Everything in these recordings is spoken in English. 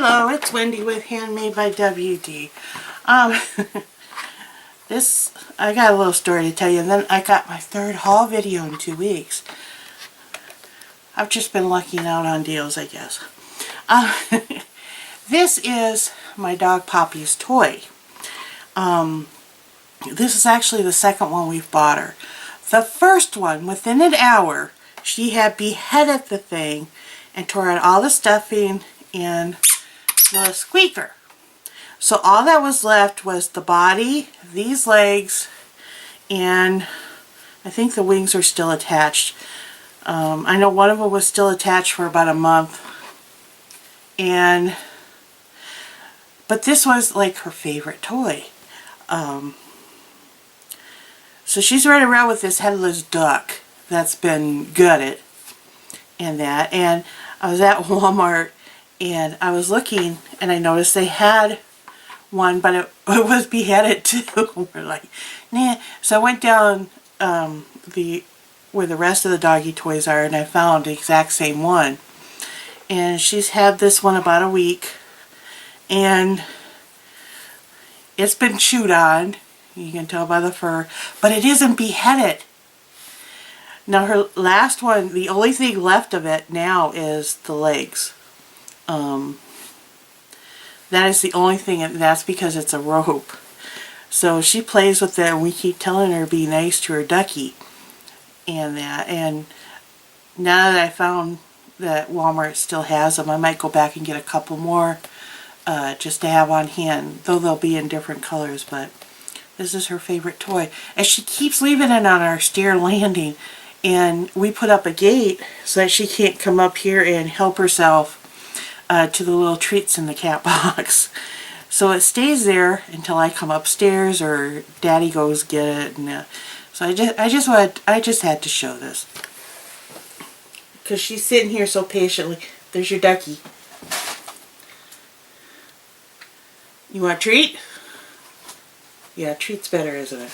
Hello, it's Wendy with Handmade by WD. I got a little story to tell you, and then I got my third haul video in 2 weeks. I've just been lucking out on deals, I guess. This is my dog Poppy's toy. This is actually the second one we've bought her. The first one, within an hour, she had beheaded the thing and tore out all the stuffing and the squeaker. So all that was left was the body, these legs, and I think the wings are still attached. I know one of them was still attached for about a month. But this was like her favorite toy. So she's running around with this headless duck that's been gutted and that. And I was at Walmart and I was looking and I noticed they had one, but it was beheaded too. We're like, nah. So I went down where the rest of the doggy toys are, and I found the exact same one. And she's had this one about a week, and it's been chewed on. You can tell by the fur, but it isn't beheaded. Now her last one, the only thing left of it now is the legs. That is the only thing, and that's because it's a rope. So she plays with it, and we keep telling her to be nice to her ducky and that. And now that I found that Walmart still has them, I might go back and get a couple more just to have on hand, though they'll be in different colors. But this is her favorite toy, and she keeps leaving it on our stair landing, and we put up a gate so that she can't come up here and help herself to the little treats in the cat box. So it stays there until I come upstairs or Daddy goes get it. And so I just had to show this because she's sitting here so patiently. There's your ducky. You want a treat? Yeah, treat's better, isn't it?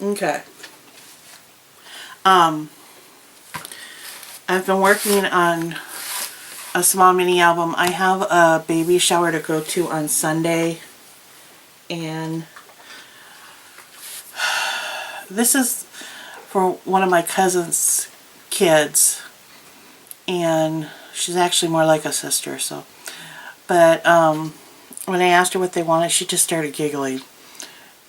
Okay. I've been working on a small mini album. I have a baby shower to go to on Sunday, and this is for one of my cousin's kids, and she's actually more like a sister. So, but when I asked her what they wanted, she just started giggling,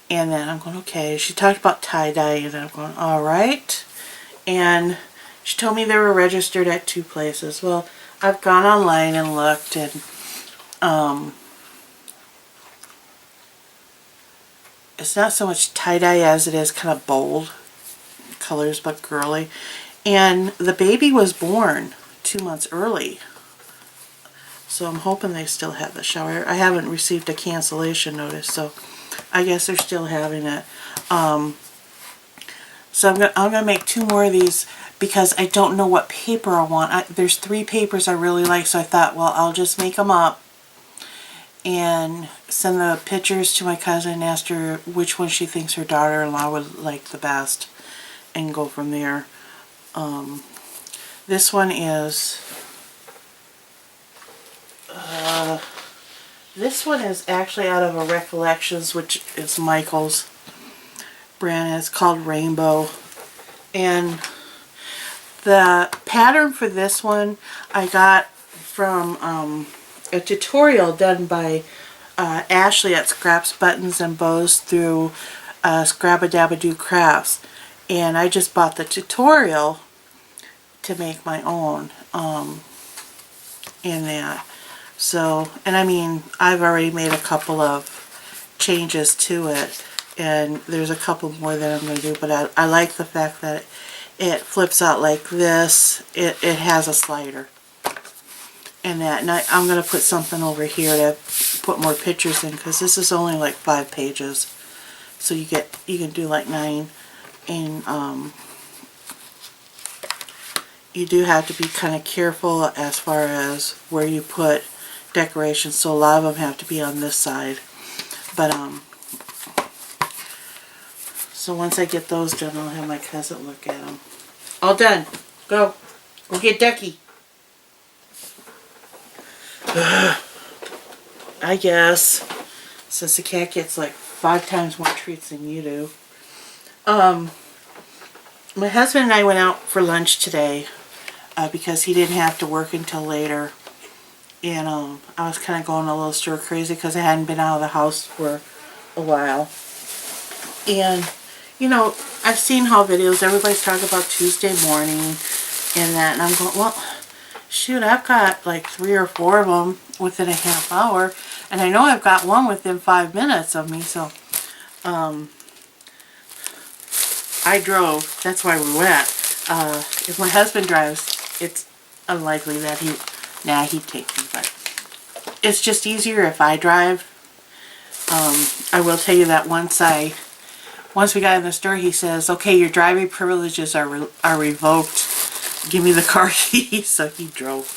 and then I'm going, okay. She talked about tie-dye, and I'm going, all right. And she told me they were registered at 2 places. Well, I've gone online and looked, and it's not so much tie-dye as it is kind of bold colors, but girly. And the baby was born 2 months early, so I'm hoping they still have the shower. I haven't received a cancellation notice, so I guess they're still having it. So I'm gonna make 2 more of these because I don't know what paper I want. There's 3 papers I really like, so I thought, well, I'll just make them up and send the pictures to my cousin and ask her which one she thinks her daughter-in-law would like the best and go from there. This one is actually out of a Recollections, which is Michael's brand. It's called Rainbow, and the pattern for this one I got from a tutorial done by Ashley at Scraps Buttons and Bows through Scrabadabadoo Crafts, and I just bought the tutorial to make my own in that. So, and I mean, I've already made a couple of changes to it, and there's a couple more that I'm going to do, but I like the fact that it flips out like this. It has a slider and that. And I'm going to put something over here to put more pictures in, because this is only like 5 pages. So you can do like 9, and you do have to be kind of careful as far as where you put decorations. So a lot of them have to be on this side. But so once I get those done, I'll have my cousin look at them. All done. Go. Go get Ducky. I guess, since the cat gets like 5 times more treats than you do. My husband and I went out for lunch today because he didn't have to work until later. And I was kind of going a little stir crazy because I hadn't been out of the house for a while. And, you know, I've seen how videos, everybody's talking about Tuesday morning and that. And I'm going, well, shoot, I've got like 3 or 4 of them within a half hour. And I know I've got one within 5 minutes of me. So, I drove. That's why we went. If my husband drives, it's unlikely that he'd take me, but it's just easier if I drive. I will tell you that once we got in the store, he says, okay, your driving privileges are revoked. Give me the car keys. So he drove.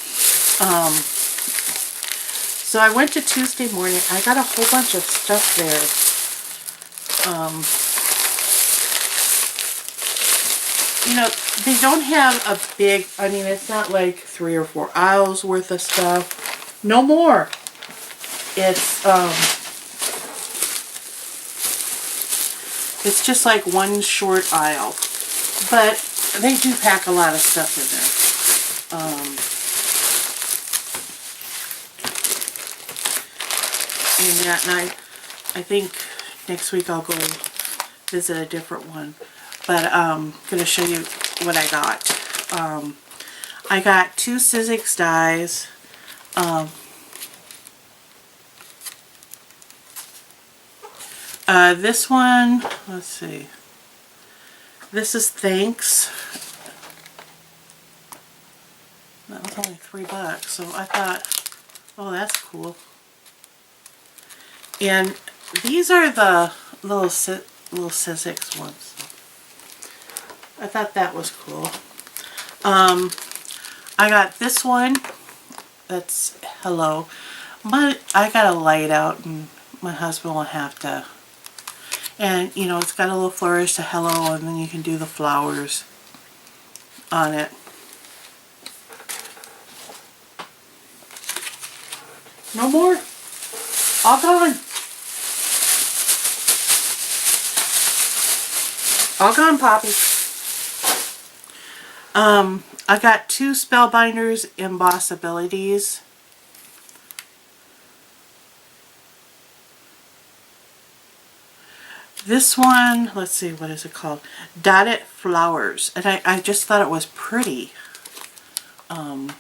So I went to Tuesday morning. I got a whole bunch of stuff there. You know, they don't have a big, I mean, it's not like 3 or 4 aisles worth of stuff. No more. It's just like one short aisle. But they do pack a lot of stuff in there. And I think next week I'll go visit a different one. But I'm going to show you what I got. I got 2 Sizzix dies. This one, let's see. This is Thanks. That was only $3, so I thought, oh, that's cool. And these are the little Sizzix ones. I thought that was cool. I got this one. That's Hello. I got a light out, and my husband will have to. And you know, it's got a little flourish to Hello, and then you can do the flowers on it. No more. All gone. All gone, Poppy. I got 2 Spellbinders Embossabilities. This one, let's see, what is it called? Dotted Flowers. And I just thought it was pretty. And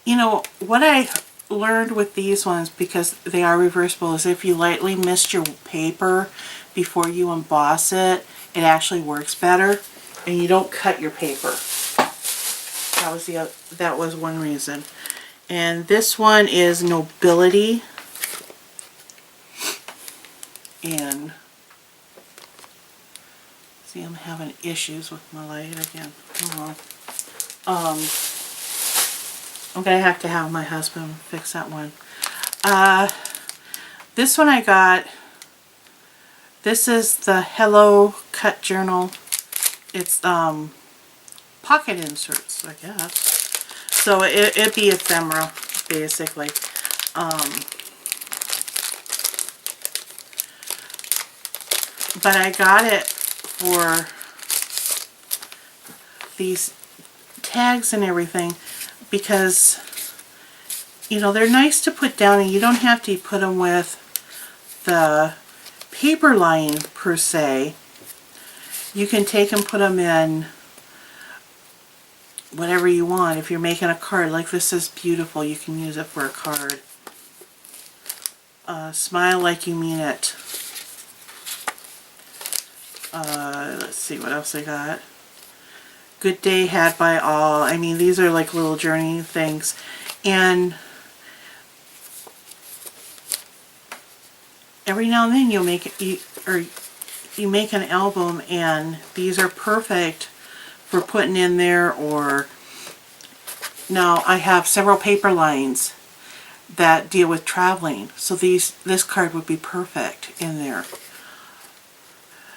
you know, what I learned with these ones, because they are reversible, is if you lightly mist your paper before you emboss it, it actually works better, and you don't cut your paper. That was one reason. And this one is Nobility. And see, I'm having issues with my light again. I'm gonna have to have my husband fix that one. This one I got. This is the Hello Cut Journal. It's pocket inserts, I guess. So it'd be ephemera, basically. But I got it for these tags and everything because, you know, they're nice to put down, and you don't have to put them with the paper line per se. You can take and put them in whatever you want. If you're making a card, like this is beautiful, you can use it for a card. Smile Like You Mean It. Let's see what else I got. Good Day Had by All. I mean, these are like little journey things. And every now and then you make an album, and these are perfect for putting in there. Or now I have several paper lines that deal with traveling, so this card would be perfect in there.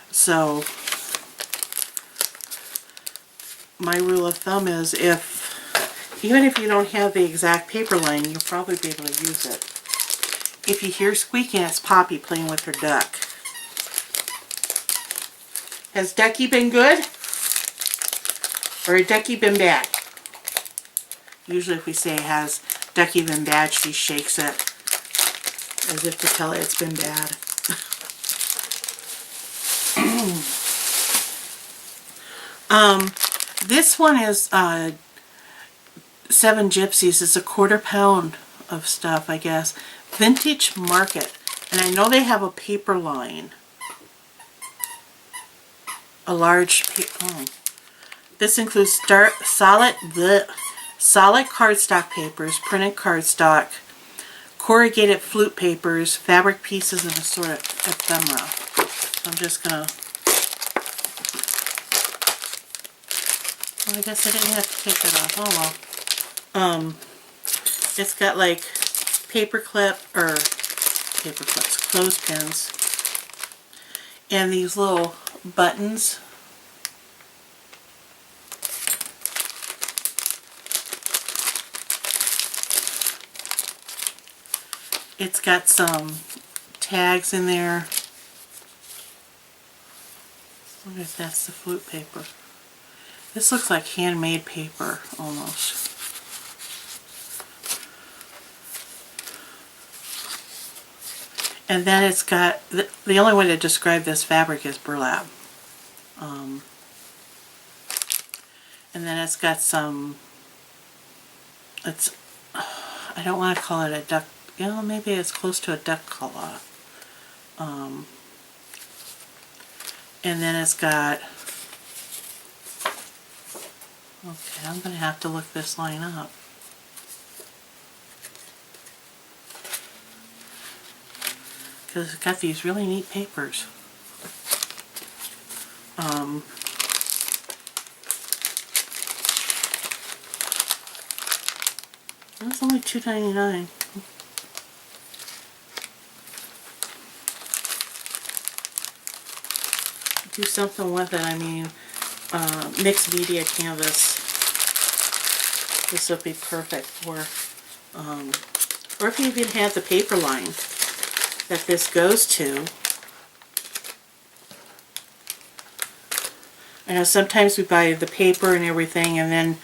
So my rule of thumb is even if you don't have the exact paper line, you'll probably be able to use it. If you hear squeaking, it's Poppy playing with her duck. Has Ducky been good? Or has Ducky been bad? Usually if we say, has Ducky been bad, she shakes it as if to tell it it's been bad. This one is 7 Gypsies. It's a £1/4 of stuff, I guess. Vintage Market. And I know they have a paper line. A large This includes solid cardstock papers, printed cardstock, corrugated flute papers, fabric pieces, and assorted ephemera. I'm just gonna. Well, I guess I didn't have to take that off. Oh well. It's got like paper clips, clothespins, and these little buttons. It's got some tags in there. I wonder if that's the flute paper. This looks like handmade paper almost. And then it's got, the only way to describe this fabric is burlap. And then it's got some, I don't want to call it a duck, maybe it's close to a duck collar. And then it's got, okay, I'm going to have to look this line up. Because it's got these really neat papers. It's only $2.99. Do something with it. I mean, mixed media canvas. This would be perfect for, or if you even have the paper line that this goes to. I know sometimes we buy the paper and everything, and then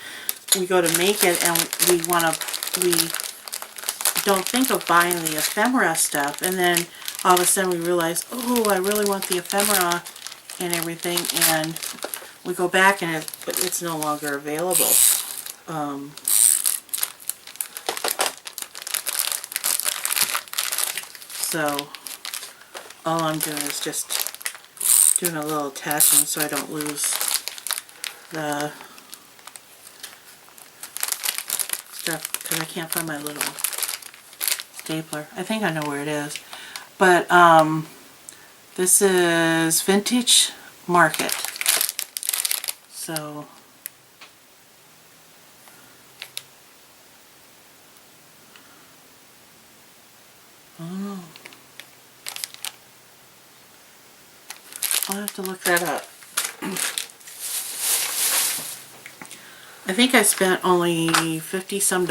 we go to make it, and we don't think of buying the ephemera stuff, and then all of a sudden we realize, oh, I really want the ephemera and everything, and we go back and it's no longer available. So all I'm doing is just doing a little attachment so I don't lose the stuff, because I can't find my little stapler. I think I know where it is. But this is Vintage Market. So I'll have to look that up. I think I spent only $50-some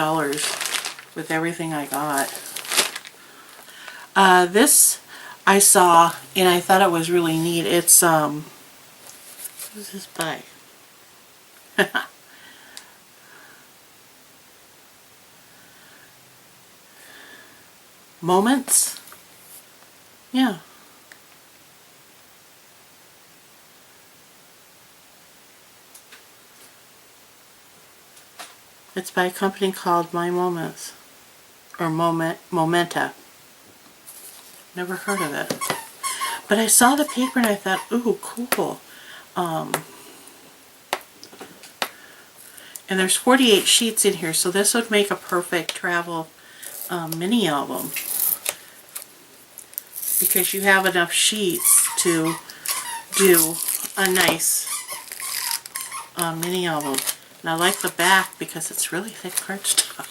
with everything I got. This I saw and I thought it was really neat. It's who's this by? Moments? Yeah. It's by a company called My Moments, or Momenta. Never heard of it. But I saw the paper and I thought, ooh, cool. And there's 48 sheets in here, so this would make a perfect travel mini album. Because you have enough sheets to do a nice mini album. And I like the back because it's really thick cardstock.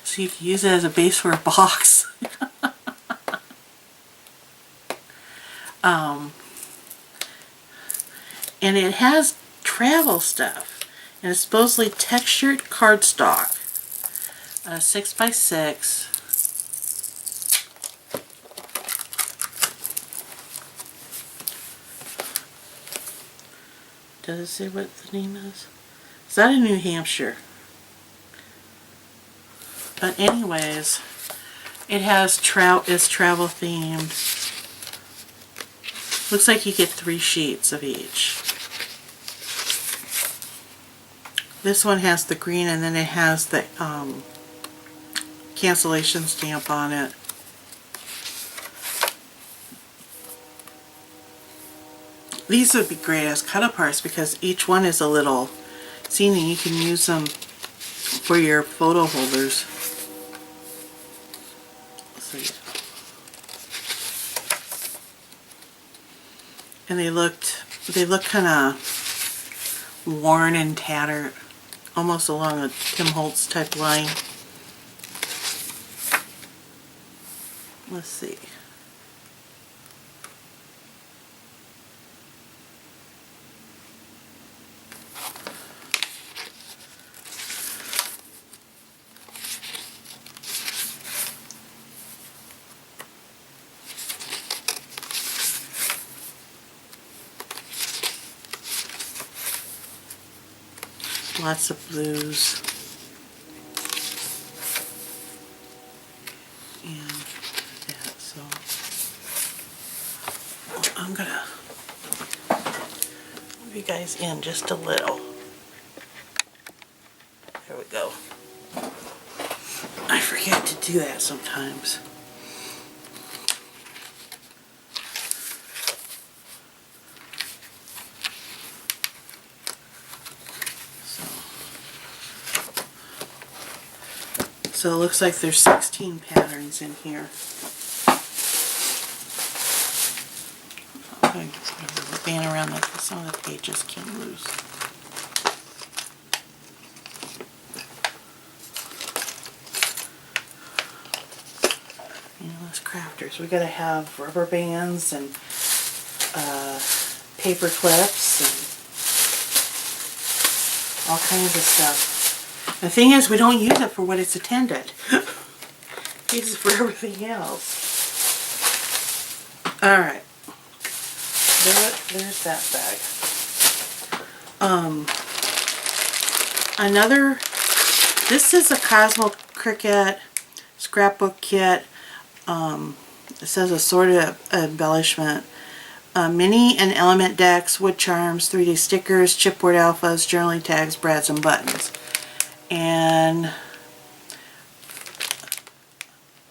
So you can use it as a base for a box. And it has travel stuff. And it's supposedly textured cardstock. 6x6. Does it say what the name is? It's out of New Hampshire. But anyways, it has it's travel themed. Looks like you get 3 sheets of each. This one has the green, and then it has the cancellation stamp on it. These would be great as cut-aparts because each one is a little scene and you can use them for your photo holders. Let's see. And they look kind of worn and tattered, almost along a Tim Holtz type line. Let's see. Lots of blues. And that, so I'm gonna move you guys in just a little. There we go. I forget to do that sometimes. So it looks like there's 16 patterns in here. I'm going to put a rubber band around that because some of the pages came loose. You know, as crafters, we gotta have rubber bands and paper clips and all kinds of stuff. The thing is, we don't use it for what it's intended. We use it for everything else. Alright. There's that bag. This is a Cosmo Cricut scrapbook kit. It says assorted embellishment. Mini and element decks, wood charms, 3D stickers, chipboard alphas, journaling tags, brads, and buttons. And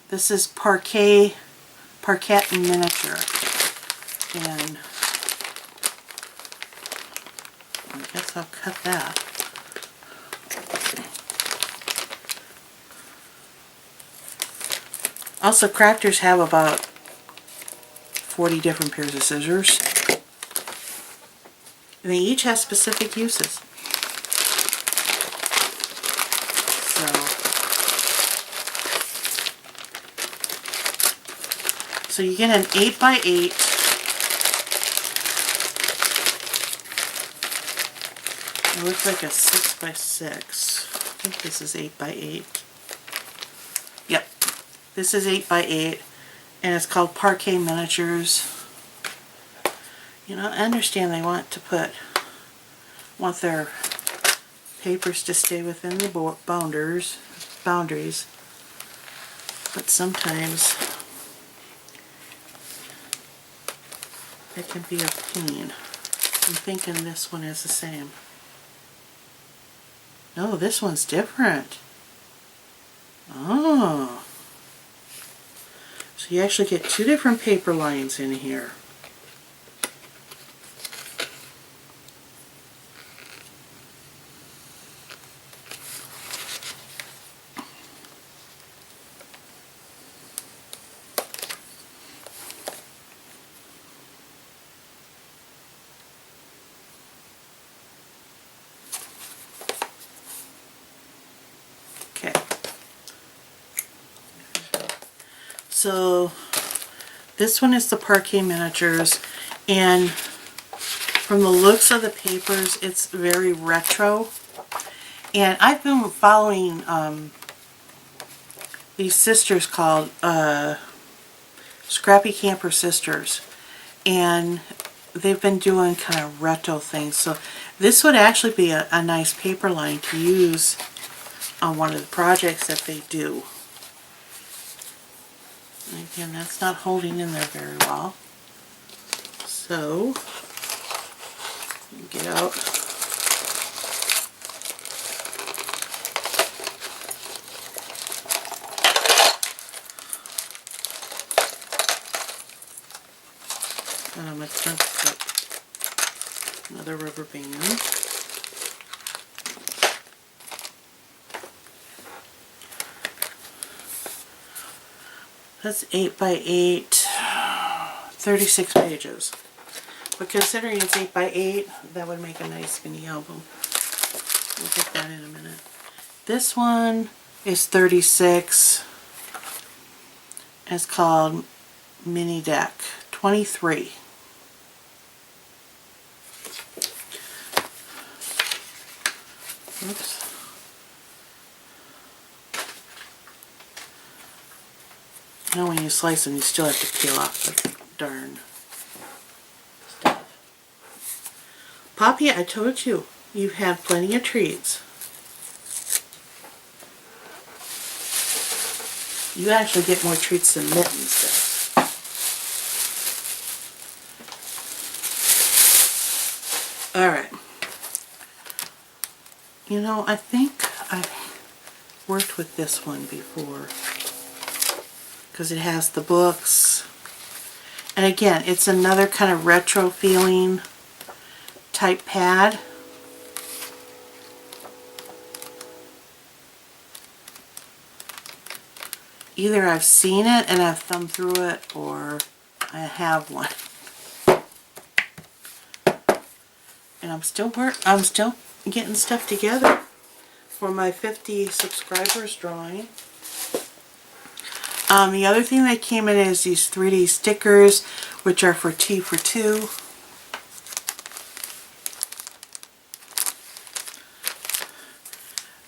this is parquet in miniature, and I guess I'll cut that. Also, crafters have about 40 different pairs of scissors, and they each have specific uses. So you get an 8x8. It looks like a 6x6. I think this is 8x8. Yep, this is 8x8, and it's called Parquet Miniatures. You know, I understand they want their papers to stay within the boundaries, but sometimes it can be a pain. I'm thinking this one is the same. No, this one's different. Oh. So you actually get 2 different paper lines in here. Okay. So this one is the Parquet Miniatures, and from the looks of the papers, it's very retro. And I've been following these sisters called Scrappy Camper Sisters, and they've been doing kind of retro things. So this would actually be a nice paper line to use on one of the projects that they do. And again, that's not holding in there very well. So, get out. Let's put another rubber band. That's 8 by 8, 36 pages. But considering it's 8 by 8, that would make a nice skinny album. We'll get that in a minute. This one is 36. It's called Mini Deck 23. Oops. Now when you slice them, you still have to peel off the darn stuff. Poppy, I told you, you've had plenty of treats. You actually get more treats than Mittens does. Alright. You know, I think I've worked with this one before, because it has the books. And again, it's another kind of retro feeling type pad. Either I've seen it and I've thumbed through it, or I have one. And I'm still getting stuff together for my 50 subscribers drawing. The other thing that came in is these 3D stickers, which are for Tea for Two.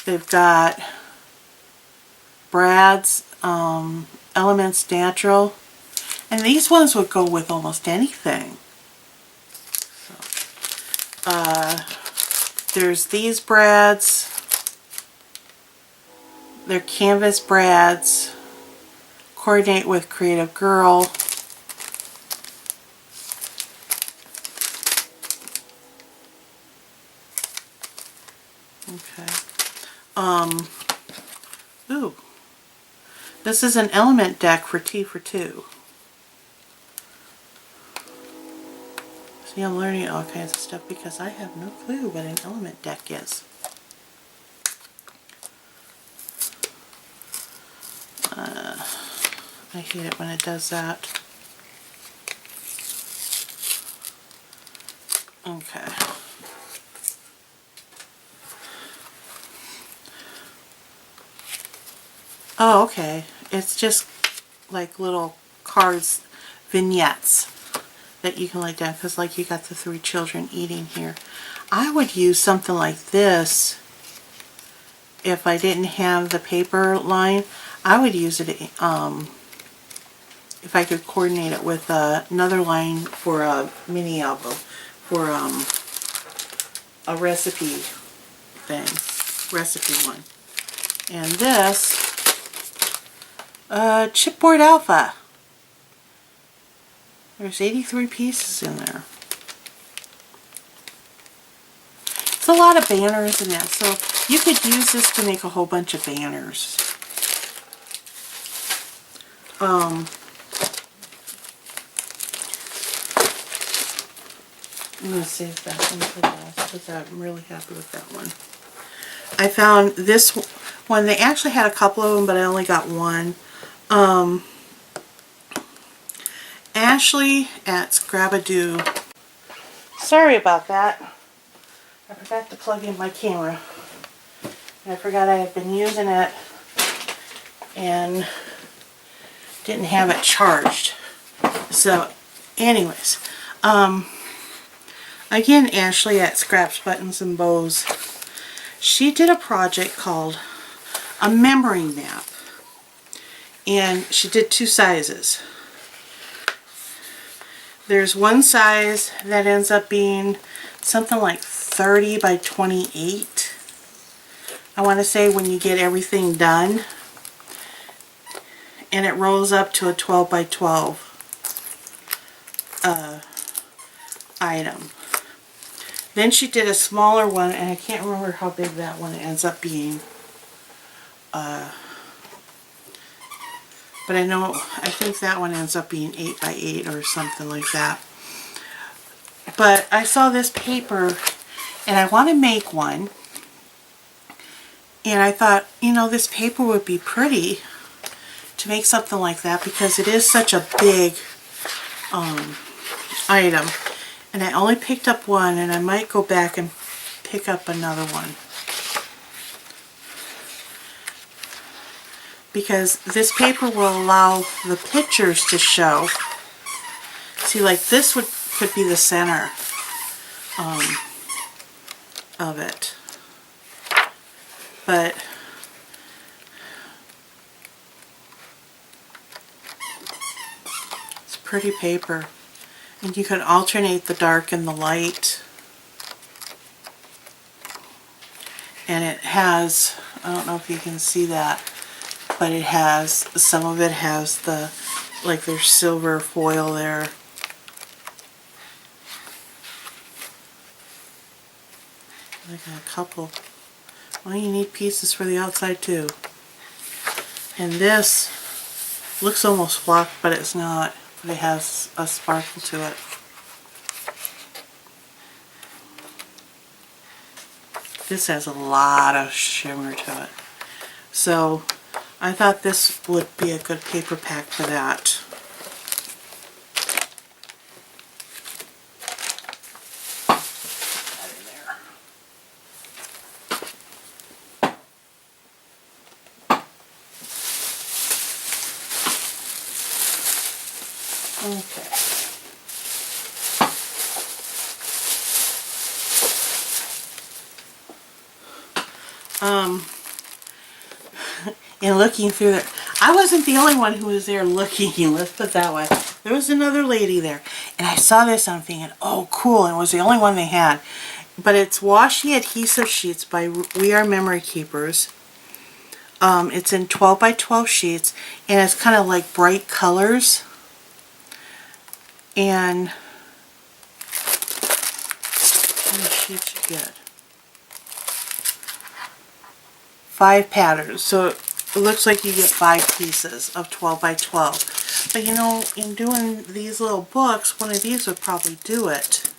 They've got Brad's Elements Natural, and these ones would go with almost anything. So, there's these Brads. They're canvas Brads. Coordinate with Creative Girl. Okay. Ooh. This is an element deck for Tea for Two. See, I'm learning all kinds of stuff because I have no clue what an element deck is. I hate it when it does that. Okay. Oh, okay. It's just like little cards, vignettes that you can lay down, because like you got the 3 children eating here. I would use something like this if I didn't have the paper line. I would use it if I could coordinate it with another line for a mini album, for a recipe one. And this chipboard alpha. There's 83 pieces in there. It's a lot of banners in that, so you could use this to make a whole bunch of banners. I'm going to save that one for last because I'm really happy with that one. I found this one. They actually had a couple of them, but I only got one. Ashley at Scrabadoo. Sorry about that. I forgot to plug in my camera. And I forgot I had been using it and didn't have it charged. So, anyways. Again, Ashley at Scraps, Buttons, and Bows. She did a project called a memory map, and she did 2 sizes. There's one size that ends up being something like 30 by 28. I want to say when you get everything done, and it rolls up to a 12 by 12 item. Then she did a smaller one, and I can't remember how big that one ends up being. But I think that one ends up being 8 by 8 or something like that. But I saw this paper, and I want to make one. And I thought, you know, this paper would be pretty to make something like that because it is such a big item. And I only picked up one, and I might go back and pick up another one. Because this paper will allow the pictures to show. See, like this could be the center of it. But it's pretty paper. And you can alternate the dark and the light. And it has, I don't know if you can see that, but it has, some of it has the, like there's silver foil there. I got a couple. Well, you need pieces for the outside too. And this looks almost flocked, but it's not. But it has a sparkle to it. This has a lot of shimmer to it. So I thought this would be a good paper pack for that. Okay. And looking through there, I wasn't the only one who was there looking, let's put it that way. There was another lady there, and I saw this and I'm thinking, oh cool, and it was the only one they had. But it's washi adhesive sheets by We Are Memory Keepers. It's in 12 by 12 sheets, and it's kind of like bright colors. And how many sheets you get? 5 patterns, so it looks like you get 5 pieces of 12 by 12. But you know, in doing these little books, one of these would probably do it.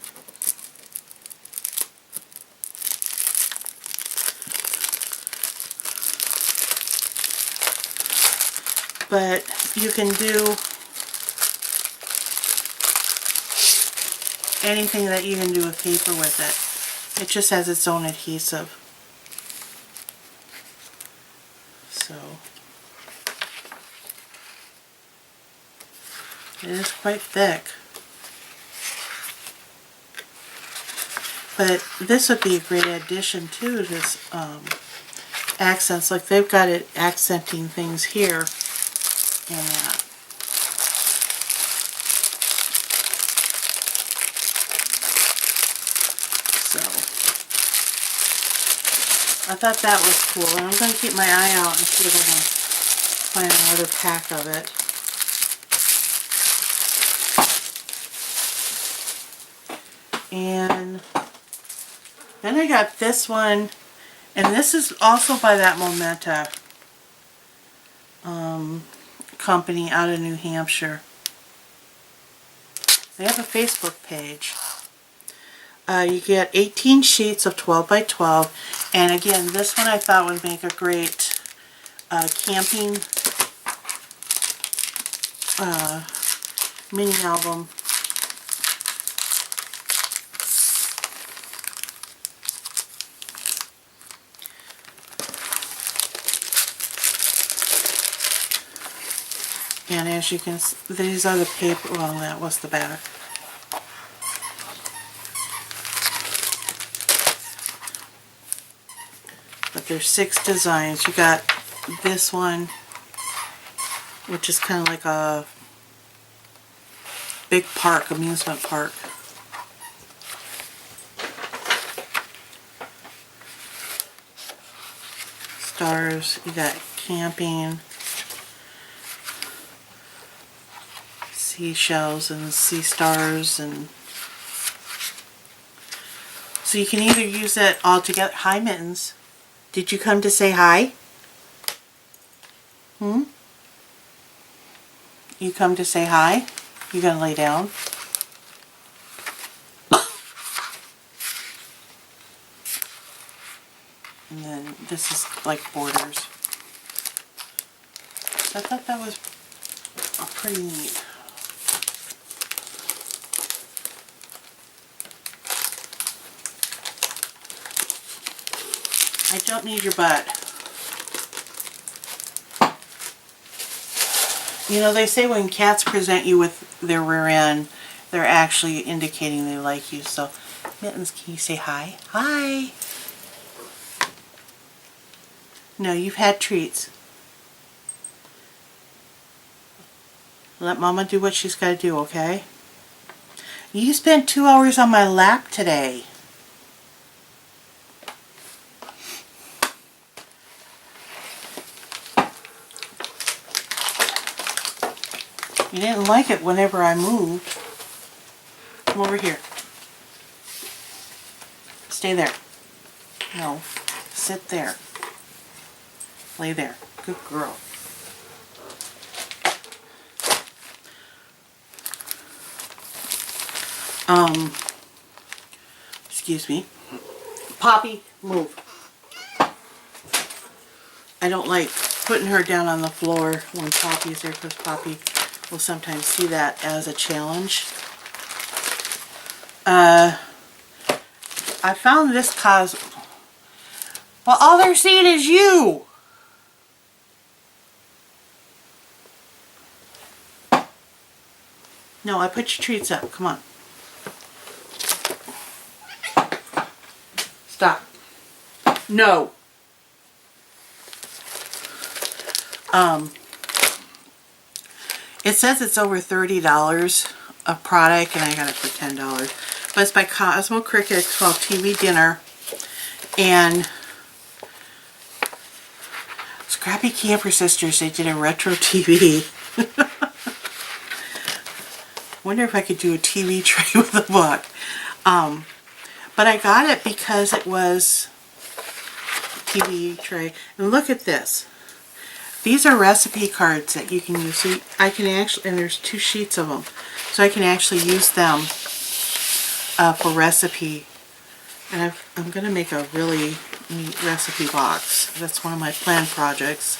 But you can do anything that you can do with paper with it. It just has its own adhesive. So it is quite thick. But this would be a great addition to this accents. Like they've got it accenting things here and that. So I thought that was cool, and I'm going to keep my eye out and see if I can find another pack of it. And then I got this one, and this is also by that Momenta company out of New Hampshire. They have a Facebook page. You get 18 sheets of 12 by 12, and again, this one I thought would make a great camping mini album. And as you can see, these are the paper, well, that was the back. there's 6 designs. You got this one, which is kind of like a big park, amusement park. Stars, you got camping, seashells and sea stars, and so you can either use it all together. Hi, Mittens. Did you come to say hi? Hmm? You come to say hi? You gonna lay down? And then this is like borders. So I thought that was pretty neat. I don't need your butt. You know, they say when cats present you with their rear end, they're actually indicating they like you. So, Mittens, can you say hi? Hi! No, you've had treats. Let Mama do what she's got to do, okay? You spent 2 hours on my lap today. You didn't like it whenever I moved. Come over here. Stay there. No. Sit there. Lay there. Good girl. Excuse me. Poppy, move. I don't like putting her down on the floor when Poppy's there, because Poppy will sometimes see that as a challenge. I found this well, all they're seeing is you. No, I put your treats up. Come on. Stop. No. It says it's over $30 a product, and I got it for $10. But it's by Cosmo Cricket. It's called TV Dinner. And Scrappy Camper Sisters, they did a retro TV. Wonder if I could do a TV tray with a book. But I got it because it was TV tray. And look at this. These are recipe cards that you can use. So I can actually, and there's 2 sheets of them. So I can actually use them for recipe. And I'm going to make a really neat recipe box. That's one of my planned projects.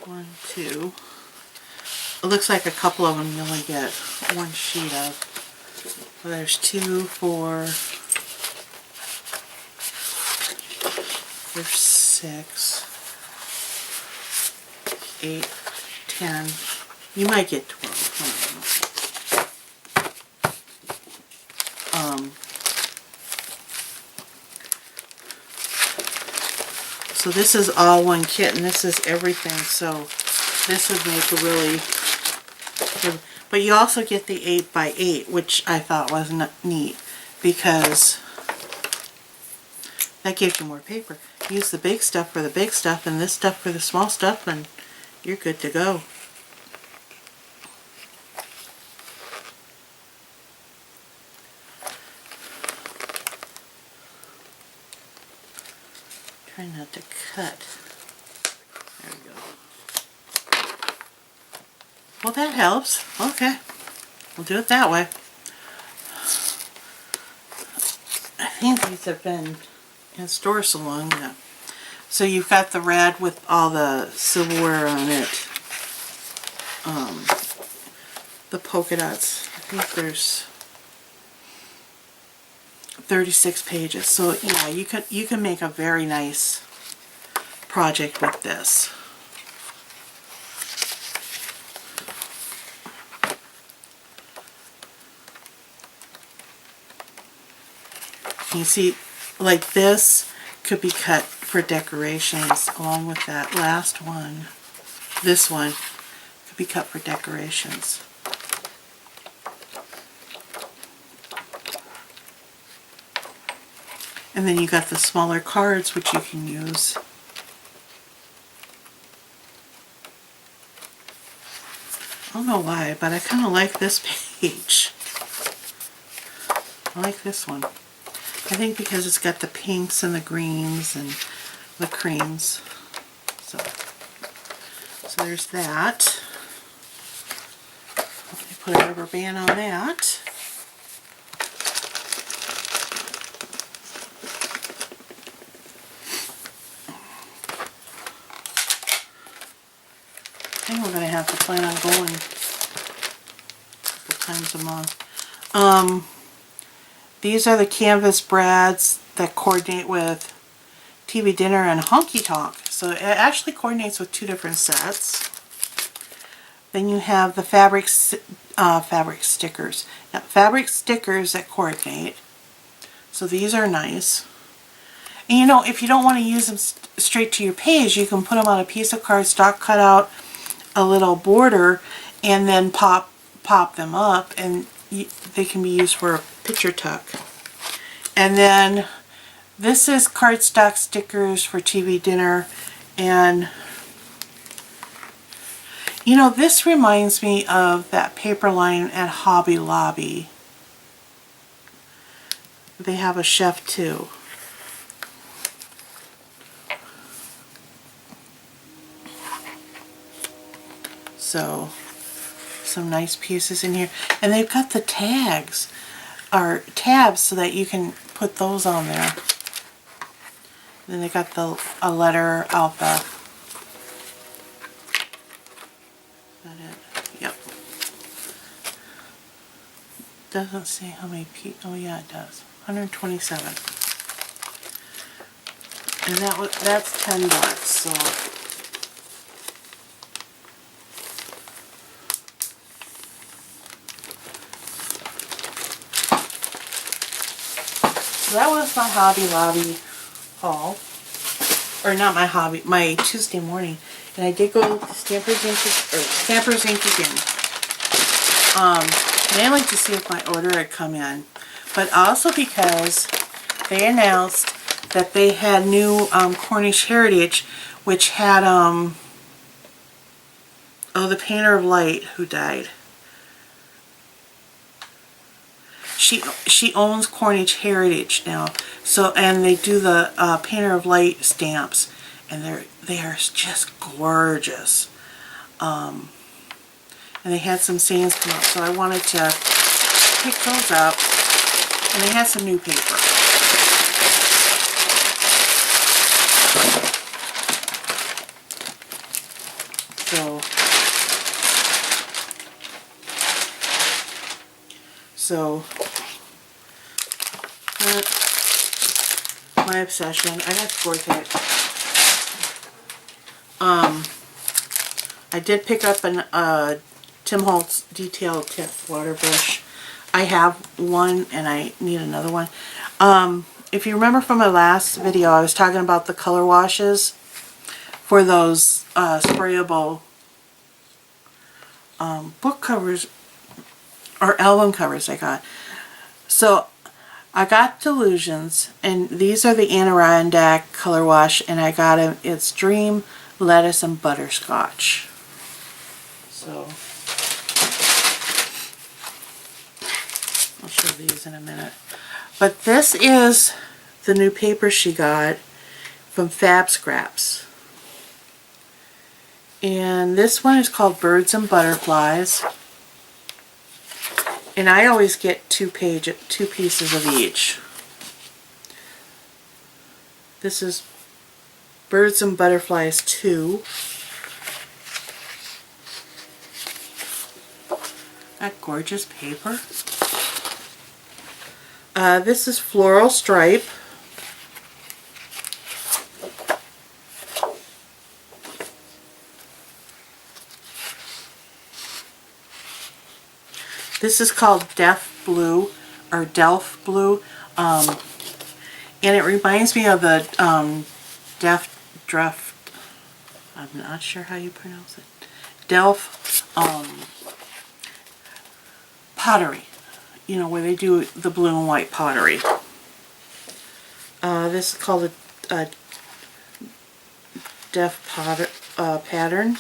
One, two. It looks like a couple of them you only get 1 sheet of. Well, there's 2, 4, there's 6, 8, 10. You might get 12. So this is all one kit, and this is everything. So this would make a really good. But you also get the 8x8, which I thought was neat, because that gives you more paper. Use the big stuff for the big stuff and this stuff for the small stuff, and you're good to go. Try not to cut. There we go. Well, that helps. Okay. We'll do it that way. I think these have been in store so long. Yeah. So you've got the red with all the silverware on it. The polka dots. I think there's 36 pages. So yeah, you can make a very nice project with this. You see, like this could be cut for decorations along with that last one. This one could be cut for decorations. And then you got the smaller cards which you can use. I don't know why, but I kind of like this page. I like this one. I think because it's got the pinks and the greens and the creams. So there's that. Let me put a rubber band on that. I think we're going to have to plan on going a couple times a month. These are the canvas brads that coordinate with TV Dinner and Honky Tonk. So it actually coordinates with two different sets. Then you have the fabric stickers. Now, fabric stickers that coordinate. So these are nice. And you know, if you don't want to use them straight to your page, you can put them on a piece of cardstock, cut out a little border, and then pop them up, and they can be used for a picture tuck. And then this is cardstock stickers for TV Dinner, and you know, this reminds me of that paper line at Hobby Lobby. They have a chef too. So some nice pieces in here, and they've got the tags or tabs so that you can put those on there. And then they got a letter alpha. Is that it? Yep. Doesn't say how many people. Oh yeah, it does. 127. And that's $10. So. So that was my Hobby Lobby haul, or not my hobby, my Tuesday morning, and I did go to Stampers' Ink again, mainly to see if my order had come in, but also because they announced that they had new Cornish Heritage, which had the Painter of Light who died. She owns Cornish Heritage now, so, and they do the Painter of Light stamps, and they are just gorgeous. And they had some sayings come up, so I wanted to pick those up, and they had some new paper. So my obsession. I got to work it. I did pick up an Tim Holtz detailed tip water brush. I have one and I need another one. If you remember from my last video, I was talking about the color washes for those sprayable book covers or album covers I got. So I got Delusions, and these are the Adirondack color wash, and I got them. It's Dream, Lettuce, and Butterscotch. So I'll show these in a minute. But this is the new paper she got from Fab Scraps. And this one is called Birds and Butterflies. And I always get two pieces of each. This is Birds and Butterflies 2. That gorgeous paper. This is Floral Stripe. This is called Deaf Blue, or Delph Blue. And it reminds me of the Delft, I'm not sure how you pronounce it, Delft pottery. You know, where they do the blue and white pottery. This is called a Delft pattern.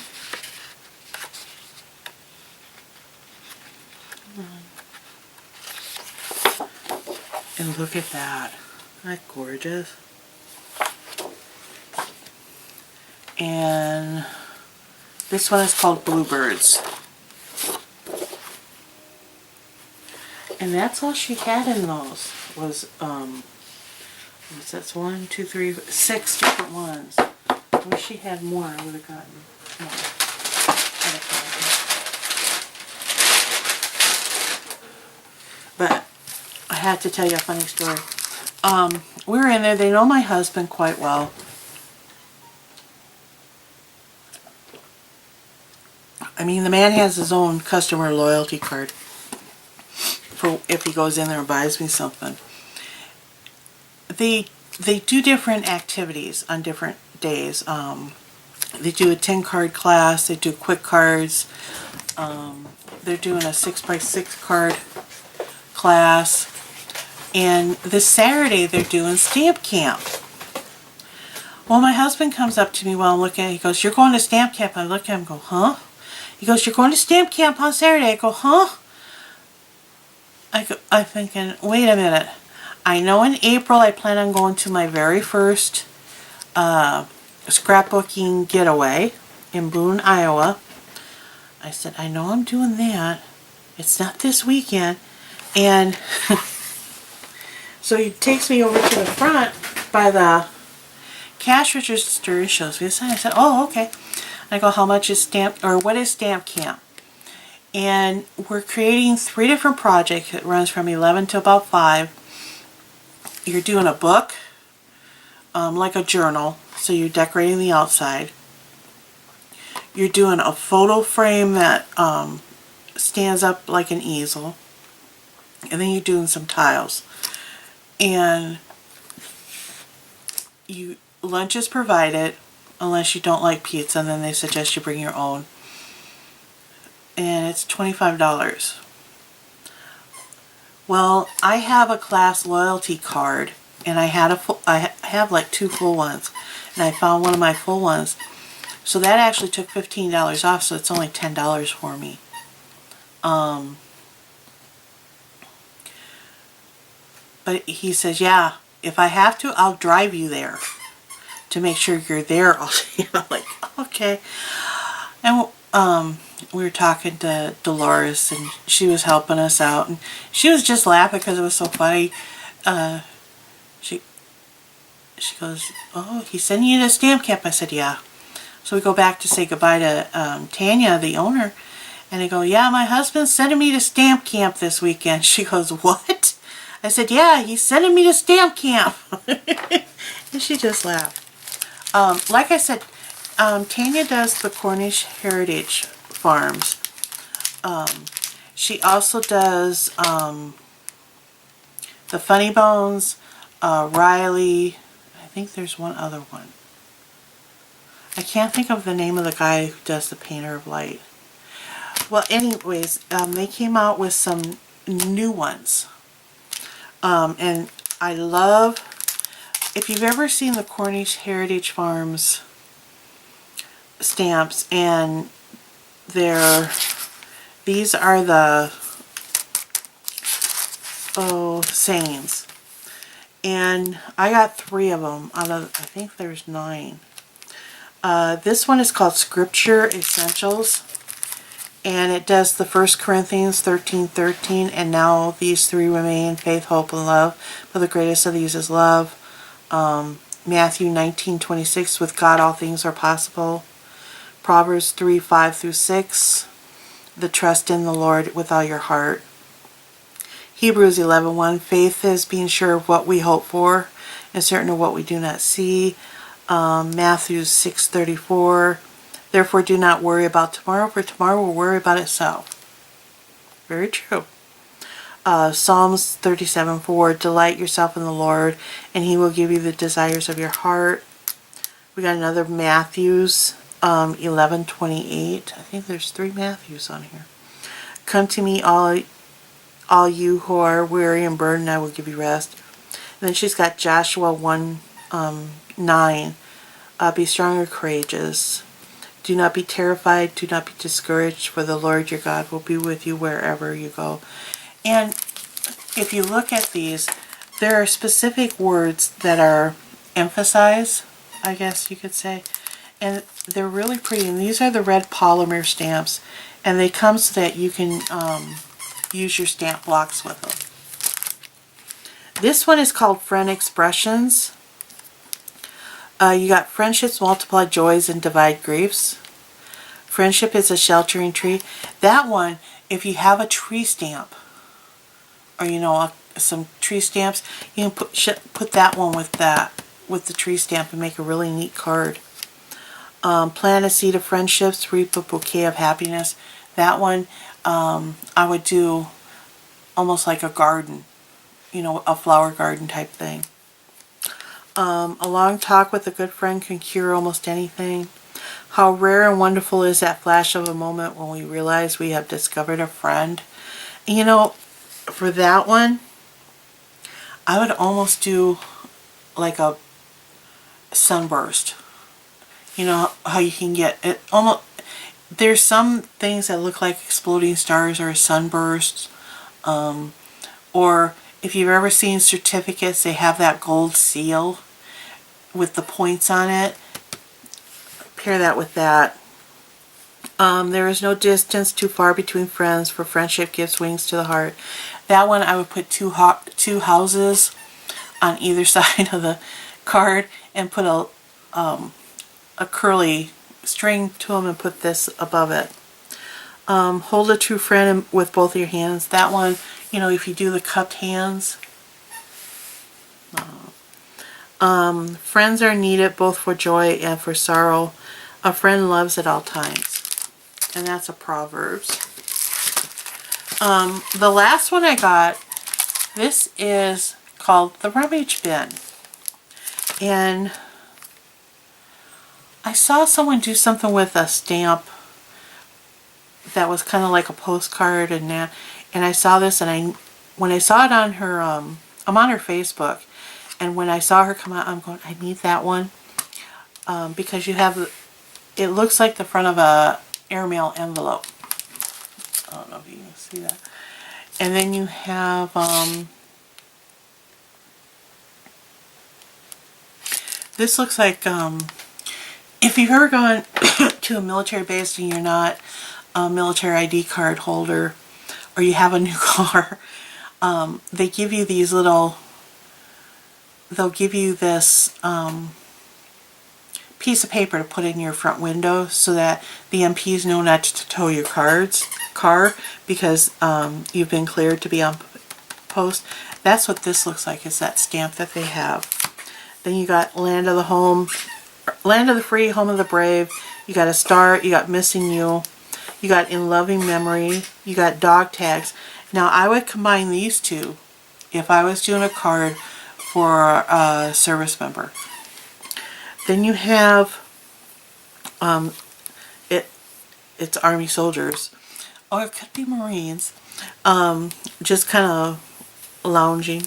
And look at that. Isn't that gorgeous? And this one is called Bluebirds. And that's all she had in those was that's 1, 2, 3, 6 different ones. I wish she had more. I would have gotten more. But I had to tell you a funny story. We were in there. They know my husband quite well. I mean, the man has his own customer loyalty card for if he goes in there and buys me something. They do different activities on different days. They do a 10-card class. They do quick cards. They're doing a 6x6 card class. And this Saturday they're doing stamp camp. Well, my husband comes up to me while I'm looking at it. He goes, "You're going to stamp camp?" I look at him and go, "Huh?" He goes, "You're going to stamp camp on Saturday?" I go, "Huh?" I'm thinking, wait a minute. I know in April I plan on going to my very first scrapbooking getaway in Boone, Iowa. I said, I know I'm doing that. It's not this weekend. And so he takes me over to the front by the cash register and shows me the sign. I said, "Oh, okay." I go, "How much is stamp, or what is stamp camp?" And we're creating 3 different projects. It runs from 11 to about 5. You're doing a book, like a journal, so you're decorating the outside. You're doing a photo frame that stands up like an easel. And then you're doing some tiles. And lunch is provided, unless you don't like pizza, and then they suggest you bring your own. And it's $25. Well, I have a class loyalty card, and I have like 2 full ones, and I found one of my full ones. So that actually took $15 off, so it's only $10 for me. But he says, "Yeah, if I have to, I'll drive you there to make sure you're there." I'm like, "Okay." And we were talking to Dolores, and she was helping us out, and she was just laughing because it was so funny. She goes, "Oh, he's sending you to stamp camp." I said, "Yeah." So we go back to say goodbye to Tanya, the owner, and I go, "Yeah, my husband's sending me to stamp camp this weekend." She goes, "What?" I said, "Yeah, he's sending me to stamp camp." And she just laughed. Like I said, Tanya does the Cornish Heritage Farms. She also does the Funny Bones, Riley. I think there's one other one. I can't think of the name of the guy who does the Painter of Light. Well, anyways, they came out with some new ones. And I love, if you've ever seen the Cornish Heritage Farms stamps, and these are the sayings. And I got 3 of them out of, I think there's 9. This one is called Scripture Essentials, and it does the 1 Corinthians 13:13, and now these 3 remain: faith, hope, and love, but the greatest of these is love. Matthew 19:26, with God all things are possible. Proverbs 3:5-6, the trust in the Lord with all your heart. Hebrews 11:1, faith is being sure of what we hope for and certain of what we do not see. Matthew 6:34, therefore do not worry about tomorrow, for tomorrow will worry about itself. Very true. Psalms 37:4, delight yourself in the Lord, and He will give you the desires of your heart. We got another Matthews 11:28. I think there's 3 Matthews on here. Come to me, all you who are weary and burdened, I will give you rest. And then she's got Joshua 1:9. Be strong and courageous. Do not be terrified. Do not be discouraged, for the Lord your God will be with you wherever you go. And if you look at these, there are specific words that are emphasized, I guess you could say. And they're really pretty. And these are the red polymer stamps. And they come so that you can use your stamp blocks with them. This one is called Friend Expressions. You got friendships multiply joys and divide griefs. Friendship is a sheltering tree. That one, if you have a tree stamp, or some tree stamps, you can put that one with the tree stamp and make a really neat card. Plant a seed of friendships, reap a bouquet of happiness. That one, I would do almost like a garden, a flower garden type thing. A long talk with a good friend can cure almost anything. How rare and wonderful is that flash of a moment when we realize we have discovered a friend. And for that one, I would almost do like a sunburst. You know how you can get it almost. There's some things that look like exploding stars or a sunburst, or if you've ever seen certificates, they have that gold seal with the points on it. Pair that with that. There is no distance too far between friends, for friendship gives wings to the heart. That one I would put two houses on either side of the card and put a curly string to them and put this above it. Hold a true friend with both your hands. That one, if you do the cupped hands. Friends are needed both for joy and for sorrow. A friend loves at all times. And that's a Proverbs. The last one I got, this is called the Rummage Bin. And I saw someone do something with a stamp that was kind of like a postcard and that. And I saw this, and when I saw it on her, I'm on her Facebook, and when I saw her come out, I'm going, I need that one, because you have, it looks like the front of a airmail envelope. I don't know if you can see that. And then you have, this looks like, if you've ever gone to a military base and you're not a military ID card holder, or you have a new car, they give you these little, they'll give you this piece of paper to put in your front window so that the MPs know not to tow your car because you've been cleared to be on post. That's what this looks like, is that stamp that they have. Then you got Land of the Free, Home of the Brave. You got a star. You got Missing You. You got In Loving Memory. You got dog tags. Now I would combine these two if I was doing a card for a service member. Then you have it's Army soldiers, or it could be Marines, just kind of lounging,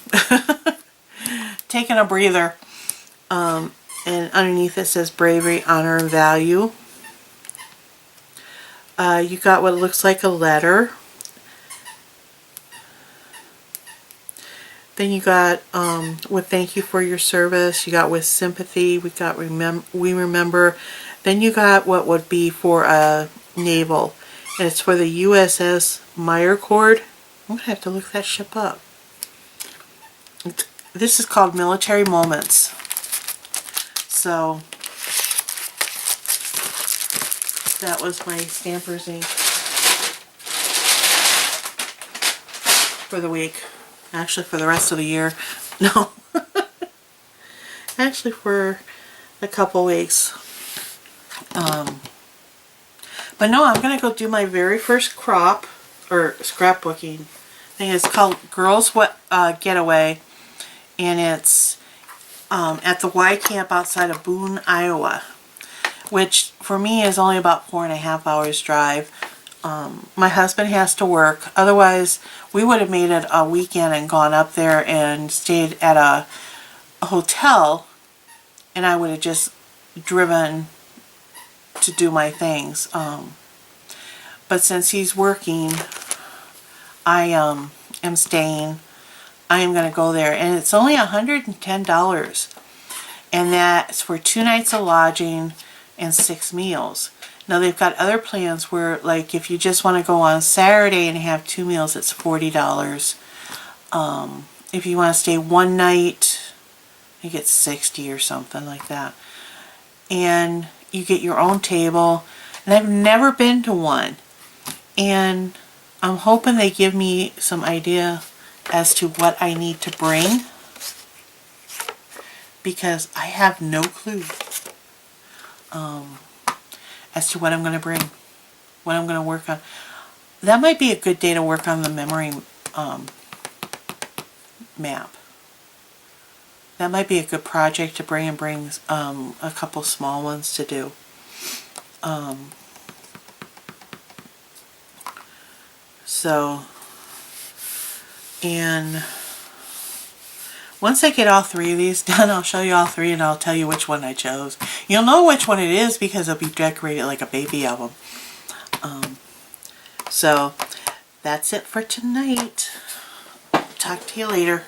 taking a breather. And underneath it says bravery, honor, and value. You got what looks like a letter. Then you got with thank you for your service. You got with sympathy. We got we remember. Then you got what would be for a naval, and it's for the USS Meyercord. I'm gonna have to look that ship up. This is called Military Moments. So that was my Stampers Ink for the week. Actually, for the rest of the year. No. Actually, for a couple weeks. But no, I'm going to go do my very first crop, or scrapbooking thing. It's called Girls Getaway, and it's at the Y Camp outside of Boone, Iowa, which for me is only about 4.5 hours drive. My husband has to work. Otherwise, we would have made it a weekend and gone up there and stayed at a hotel, and I would have just driven to do my things. But since he's working, I am staying. I am going to go there, and it's only $110, and that's for 2 nights of lodging and 6 meals. Now they've got other plans where, like, if you just want to go on Saturday and have 2 meals, it's $40. If you want to stay 1 night, you get $60 or something like that. And you get your own table. And I've never been to one. And I'm hoping they give me some idea as to what I need to bring, because I have no clue as to what I'm going to bring, what I'm going to work on. That might be a good day to work on the memory map. That might be a good project to bring, and bring a couple small ones to do. And once I get all 3 of these done, I'll show you all 3 and I'll tell you which one I chose. You'll know which one it is because it'll be decorated like a baby album. So that's it for tonight. Talk to you later.